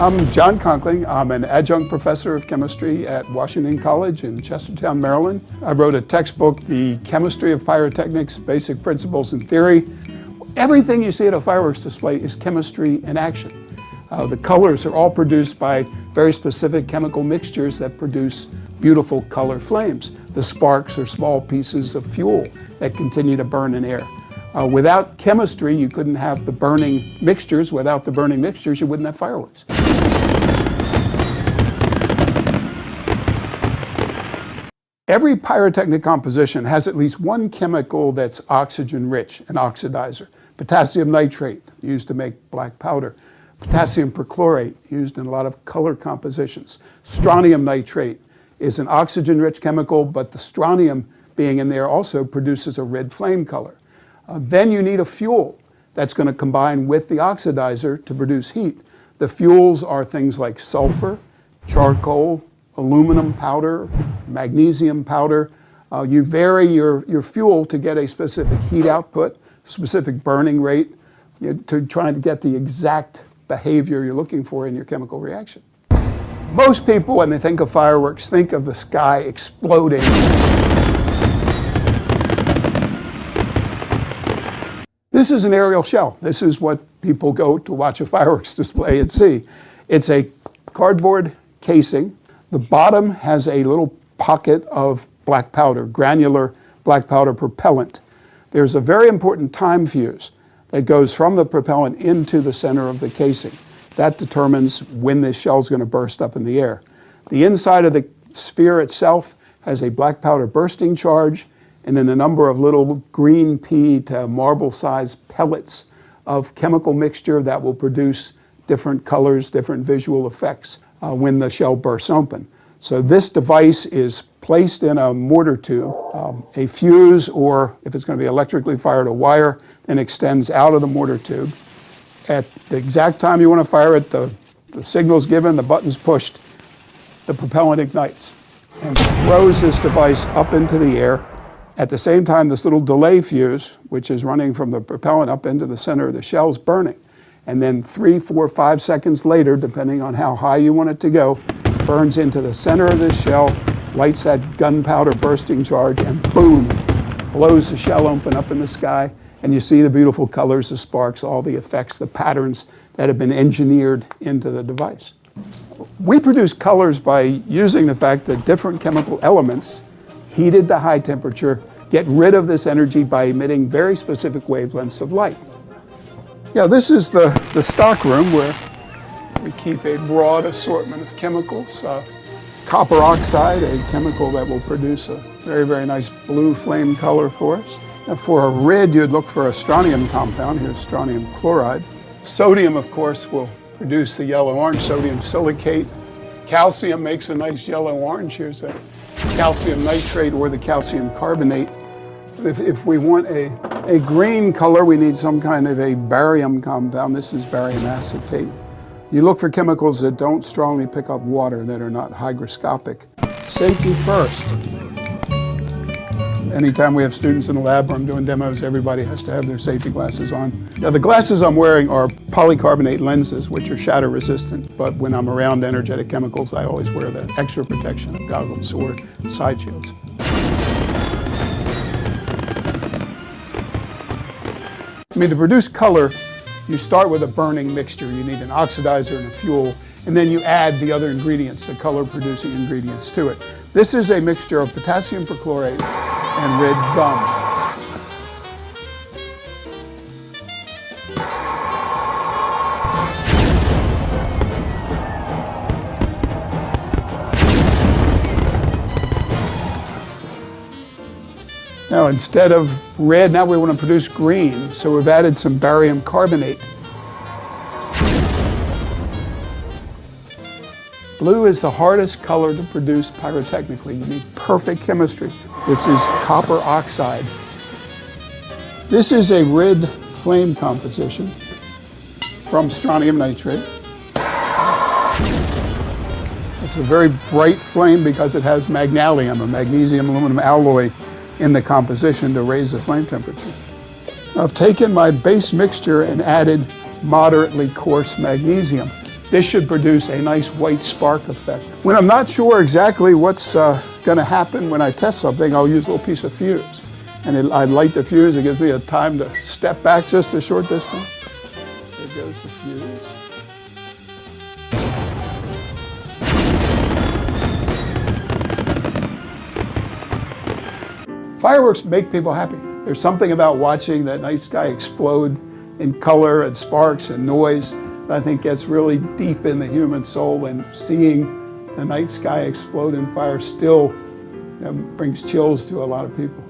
I'm John Conkling. I'm an adjunct professor of chemistry at Washington College in Chestertown, Maryland. I wrote a textbook, The Chemistry of Pyrotechnics, Basic Principles and Theory. Everything you see at a fireworks display is chemistry in action. The colors are all produced by very specific chemical mixtures that produce beautiful color flames. The sparks are small pieces of fuel that continue to burn in air. Without chemistry, you couldn't have the burning mixtures. Without the burning mixtures, you wouldn't have fireworks. Every pyrotechnic composition has at least one chemical that's oxygen-rich, an oxidizer. Potassium nitrate, used to make black powder. Potassium perchlorate, used in a lot of color compositions. Strontium nitrate is an oxygen-rich chemical, but the strontium being in there also produces a red flame color. Then you need a fuel that's going to combine with the oxidizer to produce heat. The fuels are things like sulfur, charcoal, aluminum powder, magnesium powder. You vary your fuel to get a specific heat output, specific burning rate, to try to get the exact behavior you're looking for in your chemical reaction. Most people, when they think of fireworks, think of the sky exploding. This is an aerial shell. This is what people go to watch a fireworks display and see. It's a cardboard casing. The bottom has a little pocket of black powder, granular black powder propellant. There's a very important time fuse that goes from the propellant into the center of the casing. That determines when this shell is going to burst up in the air. The inside of the sphere itself has a black powder bursting charge, and then a number of little green pea to marble-sized pellets of chemical mixture that will produce different colors, different visual effects when the shell bursts open. So this device is placed in a mortar tube. A fuse, or if it's going to be electrically fired, a wire, then extends out of the mortar tube. At the exact time you want to fire it, the signal's given, the button's pushed, the propellant ignites and throws this device up into the air. At the same time, this little delay fuse, which is running from the propellant up into the center of the shell, is burning. And then 3, 4, 5 seconds later, depending on how high you want it to go, burns into the center of this shell, lights that gunpowder bursting charge, and boom, blows the shell open up in the sky. And you see the beautiful colors, the sparks, all the effects, the patterns that have been engineered into the device. We produce colors by using the fact that different chemical elements, heated to high temperature, get rid of this energy by emitting very specific wavelengths of light. Yeah, this is the stock room where we keep a broad assortment of chemicals. Copper oxide, a chemical that will produce a very, very nice blue flame color for us. Now for a red, you'd look for a strontium compound. Here's strontium chloride. Sodium, of course, will produce the yellow-orange sodium silicate. Calcium makes a nice yellow-orange. Here's a calcium nitrate or the calcium carbonate. If we want a green color, we need some kind of a barium compound. This is barium acetate. You look for chemicals that don't strongly pick up water, that are not hygroscopic. Safety first. Anytime we have students in the lab where I'm doing demos, everybody has to have their safety glasses on. Now, the glasses I'm wearing are polycarbonate lenses, which are shatter resistant, but when I'm around energetic chemicals, I always wear the extra protection of goggles or side shields. I mean, to produce color, you start with a burning mixture. You need an oxidizer and a fuel, and then you add the other ingredients, the color-producing ingredients to it. This is a mixture of potassium perchlorate and red gum. Now, instead of red, now we want to produce green, so we've added some barium carbonate. Blue is the hardest color to produce pyrotechnically. You need perfect chemistry. This is copper oxide. This is a red flame composition from strontium nitrate. It's a very bright flame because it has magnesium, a magnesium-aluminum alloy in the composition to raise the flame temperature. I've taken my base mixture and added moderately coarse magnesium. this should produce a nice white spark effect. When I'm not sure exactly what's going to happen when I test something, I'll use a little piece of fuse. And I light the fuse, it gives me a time to step back just a short distance. There goes the fuse. Fireworks make people happy. There's something about watching that night sky explode in color and sparks and noise that I think gets really deep in the human soul, and seeing the night sky explode in fire still brings chills to a lot of people.